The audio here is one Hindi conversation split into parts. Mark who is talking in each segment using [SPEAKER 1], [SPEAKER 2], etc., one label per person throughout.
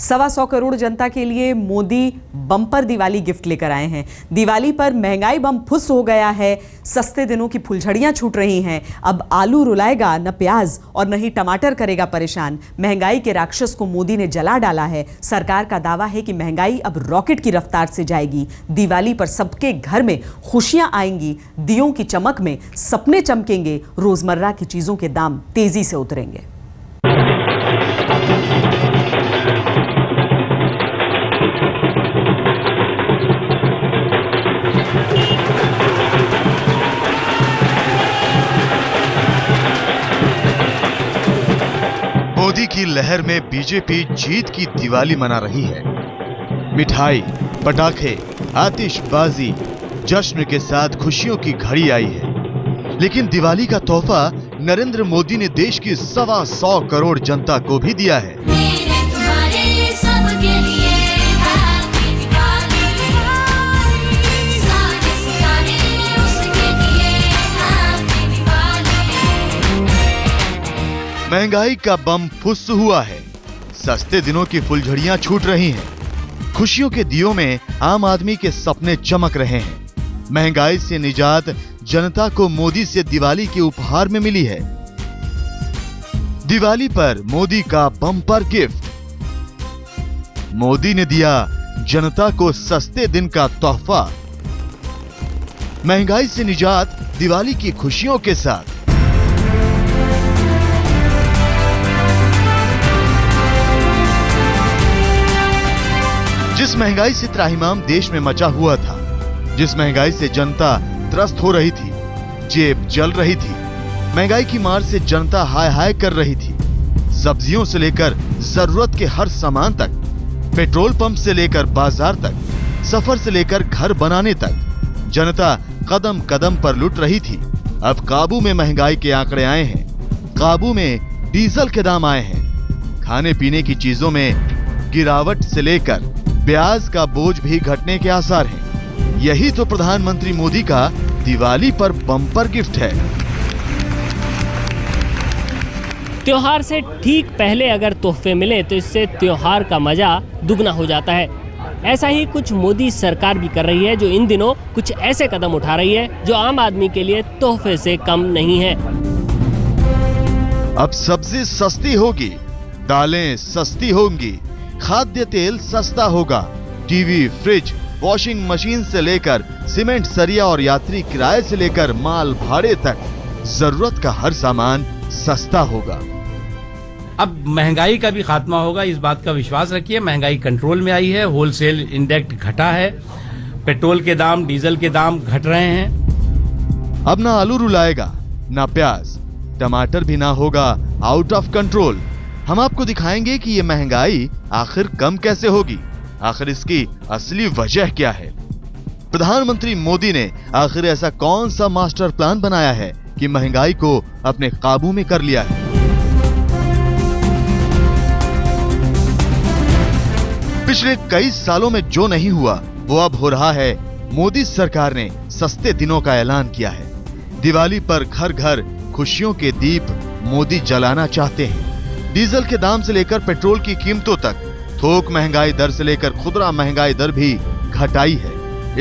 [SPEAKER 1] 125 करोड़ जनता के लिए मोदी बम्पर दिवाली गिफ्ट लेकर आए हैं। दिवाली पर महंगाई बम फुस हो गया है, सस्ते दिनों की फुलझड़ियां छूट रही हैं। अब आलू रुलाएगा न प्याज और न ही टमाटर करेगा परेशान। महंगाई के राक्षस को मोदी ने जला डाला है। सरकार का दावा है कि महंगाई अब रॉकेट की रफ्तार से जाएगी। दिवाली पर सबके घर में खुशियां आएंगी, दियों की चमक में सपने चमकेंगे, रोजमर्रा की चीजों के दाम तेजी से उतरेंगे।
[SPEAKER 2] मोदी की लहर में बीजेपी जीत की दिवाली मना रही है। मिठाई, पटाखे, आतिशबाजी, जश्न के साथ खुशियों की घड़ी आई है। लेकिन दिवाली का तोहफा नरेंद्र मोदी ने देश की 125 करोड़ जनता को भी दिया है। महंगाई का बम फुस हुआ है, सस्ते दिनों की फुलझड़ियां छूट रही हैं, खुशियों के दियों में आम आदमी के सपने चमक रहे हैं। महंगाई से निजात जनता को मोदी से दिवाली के उपहार में मिली है। दिवाली पर मोदी का बम्पर गिफ्ट। मोदी ने दिया जनता को सस्ते दिन का तोहफा। महंगाई से निजात दिवाली की खुशियों के साथ। जिस महंगाई से त्राहिमाम देश में मचा हुआ था, जिस महंगाई से जनता त्रस्त हो रही थी, जेब जल रही थी, महंगाई की मार से जनता हाय हाय कर रही थी। सब्जियों से लेकर जरूरत के हर सामान तक, पेट्रोल पंप से लेकर बाजार तक, सफर से लेकर घर बनाने तक, जनता कदम कदम पर लुट रही थी। अब काबू में महंगाई के आंकड़े आए हैं, काबू में डीजल के दाम आए हैं, खाने पीने की चीजों में गिरावट से लेकर ब्याज का बोझ भी घटने के आसार हैं। यही तो प्रधानमंत्री मोदी का दिवाली पर बम्पर गिफ्ट है।
[SPEAKER 3] त्योहार से ठीक पहले अगर तोहफे मिले तो इससे त्योहार का मजा दुगना हो जाता है। ऐसा ही कुछ मोदी सरकार भी कर रही है, जो इन दिनों कुछ ऐसे कदम उठा रही है जो आम आदमी के लिए तोहफे से कम नहीं है।
[SPEAKER 2] अब सब्जी सस्ती होगी, दालें सस्ती होंगी, खाद्य तेल सस्ता होगा, टीवी, फ्रिज, वॉशिंग मशीन से लेकर सीमेंट, सरिया और यात्री किराए से लेकर माल भाड़े तक जरूरत का हर सामान सस्ता होगा।
[SPEAKER 4] अब महंगाई का भी खात्मा होगा, इस बात का विश्वास रखिए। महंगाई कंट्रोल में आई है, होलसेल इंडेक्स घटा है, पेट्रोल के दाम, डीजल के दाम घट रहे हैं।
[SPEAKER 2] अब ना आलू रुलाएगा, ना प्याज, टमाटर भी ना होगा आउट ऑफ कंट्रोल। हम आपको दिखाएंगे कि ये महंगाई आखिर कम कैसे होगी, आखिर इसकी असली वजह क्या है। प्रधानमंत्री मोदी ने आखिर ऐसा कौन सा मास्टर प्लान बनाया है कि महंगाई को अपने काबू में कर लिया है। पिछले कई सालों में जो नहीं हुआ वो अब हो रहा है। मोदी सरकार ने सस्ते दिनों का ऐलान किया है। दिवाली पर घर घर खुशियों के दीप मोदी जलाना चाहते हैं। डीजल के दाम से लेकर पेट्रोल की कीमतों तक, थोक महंगाई दर से लेकर खुदरा महंगाई दर भी घटाई है।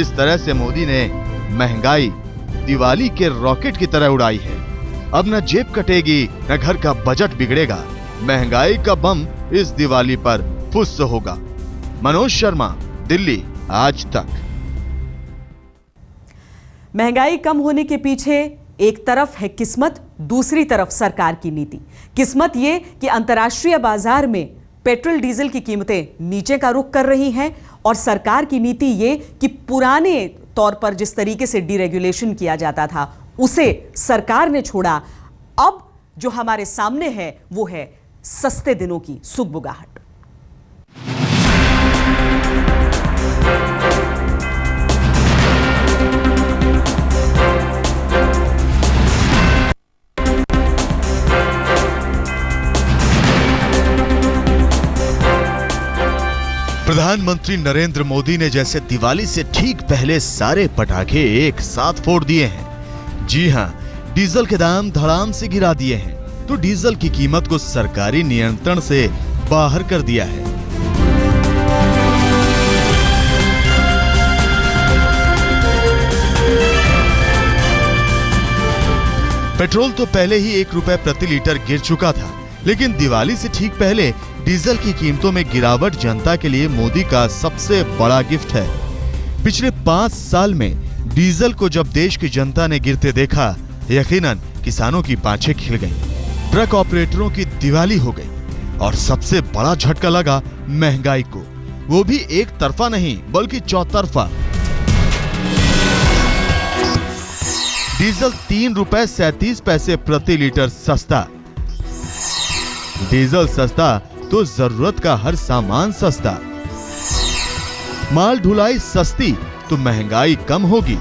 [SPEAKER 2] इस तरह से मोदी ने महंगाई दिवाली के रॉकेट की तरह उड़ाई है। अब न जेब कटेगी, न घर का बजट बिगड़ेगा। महंगाई का बम इस दिवाली पर फुस होगा। मनोज शर्मा, दिल्ली, आज तक।
[SPEAKER 1] महंगाई कम होने के पीछे एक तरफ है किस्मत, दूसरी तरफ सरकार की नीति। किस्मत ये कि अंतर्राष्ट्रीय बाजार में पेट्रोल डीजल की कीमतें नीचे का रुख कर रही हैं, और सरकार की नीति ये कि पुराने तौर पर जिस तरीके से डीरेगुलेशन किया जाता था उसे सरकार ने छोड़ा। अब जो हमारे सामने है वो है सस्ते दिनों की सुगबुगाहट।
[SPEAKER 2] प्रधानमंत्री नरेंद्र मोदी ने जैसे दिवाली से ठीक पहले सारे पटाखे एक साथ फोड़ दिए हैं। जी हां, डीजल के दाम धड़ाम से गिरा दिए हैं, तो डीजल की कीमत को सरकारी नियंत्रण से बाहर कर दिया है। पेट्रोल तो पहले ही 1 रुपए प्रति लीटर गिर चुका था, लेकिन दिवाली से ठीक पहले डीजल की कीमतों में गिरावट जनता के लिए मोदी का सबसे बड़ा गिफ्ट है। पिछले 5 साल में डीजल को जब देश की जनता ने गिरते देखा, यकीनन किसानों की पांछें खिल गईं, ट्रक ऑपरेटरों की दिवाली हो गई और सबसे बड़ा झटका लगा महंगाई को, वो भी एक तरफा नहीं बल्कि चौतरफा। डीजल 3 रुपए 37 पैसे प्रति लीटर सस्ता। डीजल सस्ता तो जरूरत का हर सामान सस्ता। माल ढुलाई सस्ती तो महंगाई कम होगी।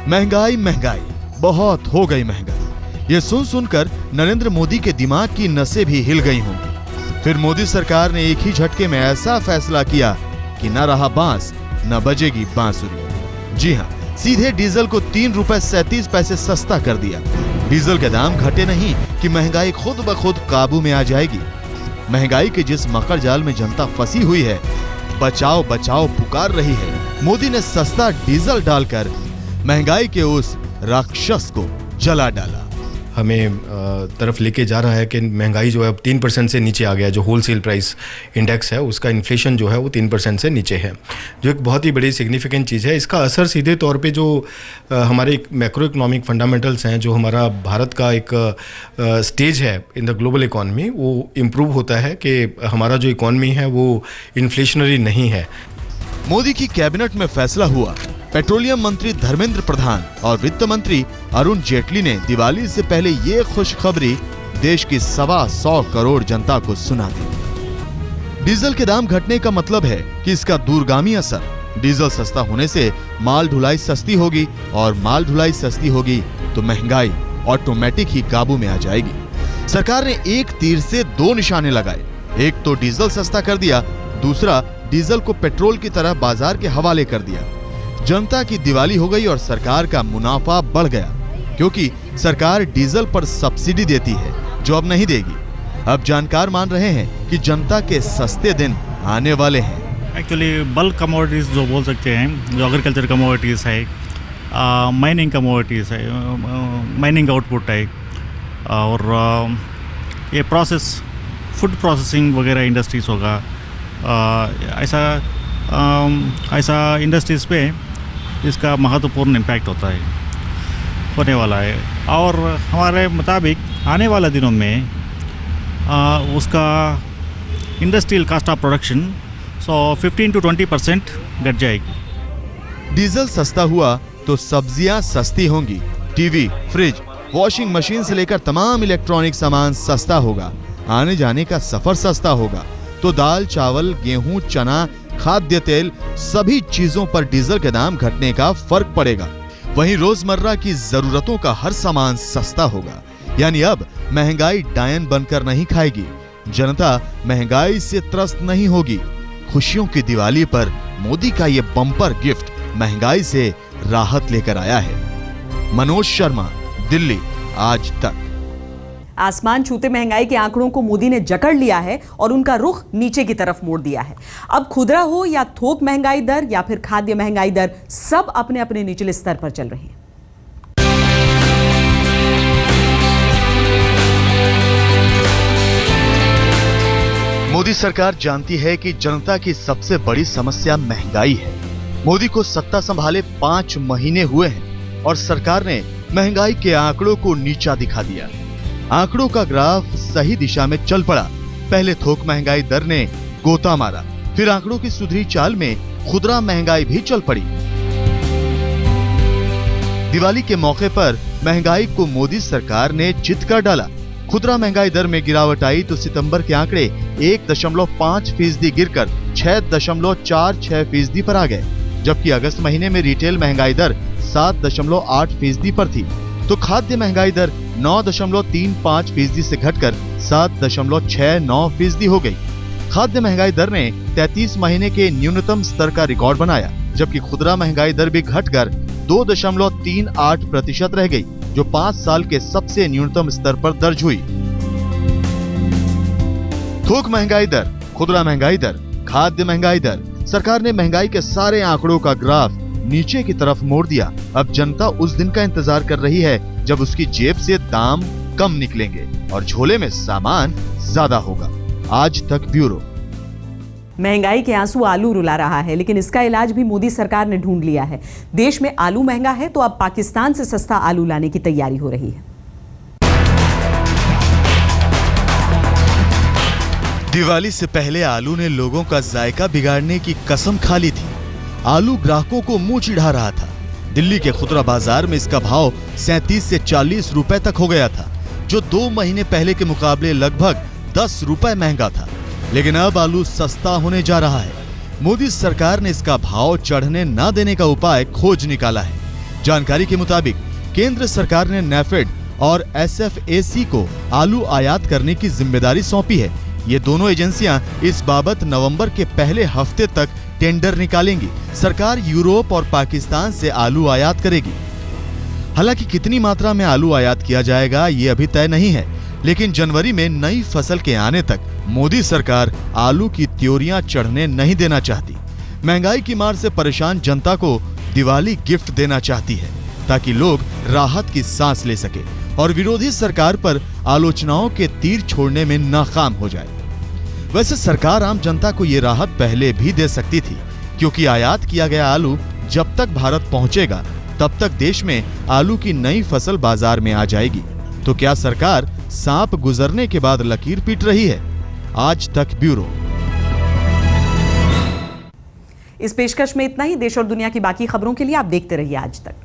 [SPEAKER 2] महंगाई महंगाई बहुत हो गई महंगाई। ये सुन सुनकर नरेंद्र मोदी के दिमाग की नसें भी हिल गई होंगी। फिर मोदी सरकार ने एक ही झटके में ऐसा फैसला किया कि न रहा बांस न बजेगी बांसुरी। जी हाँ, सीधे डीजल को 3 रुपए 37 पैसे सस्ता कर दिया। डीजल के दाम घटे नहीं कि महंगाई खुद ब खुद काबू में आ जाएगी। महंगाई के जिस मकर जाल में जनता फंसी हुई है, बचाओ बचाओ पुकार रही है, मोदी ने सस्ता डीजल डालकर महंगाई के उस राक्षस को जला डाला।
[SPEAKER 5] हमें तरफ लेके जा रहा है कि महंगाई जो है अब 3% से नीचे आ गया। जो होलसेल प्राइस इंडेक्स है उसका इन्फ्लेशन जो है वो 3% से नीचे है, जो एक बहुत ही बड़ी सिग्निफिकेंट चीज़ है। इसका असर सीधे तौर पे जो हमारे मैक्रो इकोनॉमिक फंडामेंटल्स हैं, जो हमारा भारत का एक स्टेज है इन द ग्लोबल इकॉनमी, वो इम्प्रूव होता है कि हमारा जो इकॉनमी है वो इन्फ्लेशनरी नहीं है।
[SPEAKER 2] मोदी की कैबिनेट में फैसला हुआ। पेट्रोलियम मंत्री धर्मेंद्र प्रधान और वित्त मंत्री अरुण जेटली ने दिवाली से पहले ये खुशखबरी देश की 125 करोड़ जनता को सुना दी। डीजल के दाम घटने का मतलब है कि इसका दूरगामी असर। डीजल सस्ता होने से माल ढुलाई सस्ती होगी और माल ढुलाई सस्ती होगी तो महंगाई ऑटोमेटिक ही काबू में आ जाएगी। सरकार ने एक तीर से 2 निशाने लगाए। एक तो डीजल सस्ता कर दिया, दूसरा डीजल को पेट्रोल की तरह बाजार के हवाले कर दिया। जनता की दिवाली हो गई और सरकार का मुनाफा बढ़ गया, क्योंकि सरकार डीजल पर सब्सिडी देती है जो अब नहीं देगी। अब जानकार मान रहे हैं कि जनता के सस्ते दिन आने वाले हैं।
[SPEAKER 6] एक्चुअली बल्क कमोडिटीज़ जो बोल सकते हैं, जो एग्रीकल्चर कमोडिटीज़ है, माइनिंग कमोडिटीज़ है, माइनिंग आउटपुट है, और ये प्रोसेस फूड प्रोसेसिंग वगैरह इंडस्ट्रीज होगा, ऐसा इंडस्ट्रीज़ पे इसका महत्वपूर्ण इम्पैक्ट होने वाला है। और हमारे मुताबिक आने वाले दिनों में उसका industrial cost of production 15 to 20% घट जाएगी।
[SPEAKER 2] डीजल सस्ता हुआ तो सब्जियां सस्ती होंगी। टीवी, फ्रिज, वॉशिंग मशीन से लेकर तमाम इलेक्ट्रॉनिक सामान सस्ता होगा। आने जाने का सफर सस्ता होगा तो दाल, चावल, गेहूं, चना, खाद्य तेल, सभी चीजों पर डीजल के दाम घटने का फर्क पड़ेगा। वहीं रोजमर्रा की जरूरतों का हर सामान सस्ता होगा। यानी अब महंगाई डायन बनकर नहीं खाएगी। जनता महंगाई से त्रस्त नहीं होगी। खुशियों की दिवाली पर मोदी का ये बम्पर गिफ्ट महंगाई से राहत लेकर आया है। मनोज शर्मा, दिल्ली, आज तक।
[SPEAKER 1] आसमान छूते महंगाई के आंकड़ों को मोदी ने जकड़ लिया है और उनका रुख नीचे की तरफ मोड़ दिया है। अब खुदरा हो या थोक महंगाई दर या फिर खाद्य महंगाई दर, सब अपने अपने निचले स्तर पर चल रही है।
[SPEAKER 2] मोदी सरकार जानती है कि जनता की सबसे बड़ी समस्या महंगाई है। मोदी को सत्ता संभाले 5 महीने हुए हैं और सरकार ने महंगाई के आंकड़ों को नीचा दिखा दिया। आंकड़ों का ग्राफ सही दिशा में चल पड़ा। पहले थोक महंगाई दर ने गोता मारा, फिर आंकड़ों की सुधरी चाल में खुदरा महंगाई भी चल पड़ी। दिवाली के मौके पर महंगाई को मोदी सरकार ने चित कर डाला। खुदरा महंगाई दर में गिरावट आई तो सितंबर के आंकड़े 1.5% गिरकर 6.46% पर आ गए, जबकि अगस्त महीने में रिटेल महंगाई दर 7.8% पर थी तो खाद्य महंगाई दर 9.35% से घटकर 7.69% हो गई। खाद्य महंगाई दर ने 33 महीने के न्यूनतम स्तर का रिकॉर्ड बनाया, जबकि खुदरा महंगाई दर भी घटकर 2.38% रह गई, जो 5 साल के सबसे न्यूनतम स्तर पर दर्ज हुई। थोक महंगाई दर, खुदरा महंगाई दर, खाद्य महंगाई दर, सरकार ने महंगाई के सारे आंकड़ों का ग्राफ नीचे की तरफ मोड़ दिया। अब जनता उस दिन का इंतजार कर रही है जब उसकी जेब से दाम कम निकलेंगे और झोले में सामान ज्यादा होगा। आज तक ब्यूरो।
[SPEAKER 1] महंगाई के आंसू आलू रुला रहा है, लेकिन इसका इलाज भी मोदी सरकार ने ढूंढ लिया है। देश में आलू महंगा है तो अब पाकिस्तान से सस्ता आलू लाने की तैयारी हो रही है।
[SPEAKER 2] दिवाली से पहले आलू ने लोगों का जायका बिगाड़ने की कसम खा ली थी। आलू ग्राहकों को मुंह चिढ़ा रहा था। दिल्ली के खुदरा बाजार में इसका भाव 37 से 40 रुपए तक हो गया था, जो 2 महीने पहले के मुकाबले लगभग 10 रुपए महंगा था। लेकिन अब आलू सस्ता होने जा रहा है। मोदी सरकार ने इसका भाव चढ़ने न देने का उपाय खोज निकाला है। जानकारी के मुताबिक केंद्र सरकार ने नैफेड और SFAC को आलू आयात करने की जिम्मेदारी सौंपी है। ये दोनों एजेंसियां इस बाबत नवंबर के पहले हफ्ते तक टेंडर निकालेंगी। सरकार यूरोप और पाकिस्तान से आलू आयात करेगी। हालांकि कितनी मात्रा में आलू आयात किया जाएगा ये अभी तय नहीं है, लेकिन जनवरी में नई फसल के आने तक मोदी सरकार आलू की त्योरियां चढ़ने नहीं देना चाहती। महंगाई की मार से परेशान जनता को दिवाली गिफ्ट देना चाहती है, ताकि लोग राहत की सांस ले सके और विरोधी सरकार पर आलोचनाओं के तीर छोड़ने में नाकाम हो जाए। वैसे सरकार आम जनता को ये राहत पहले भी दे सकती थी, क्योंकि आयात किया गया आलू जब तक भारत पहुंचेगा तब तक देश में आलू की नई फसल बाजार में आ जाएगी। तो क्या सरकार सांप गुजरने के बाद लकीर पीट रही है? आज तक ब्यूरो।
[SPEAKER 1] इस पेशकश में इतना ही। देश और दुनिया की बाकी खबरों के लिए आप देखते रहिए आज तक।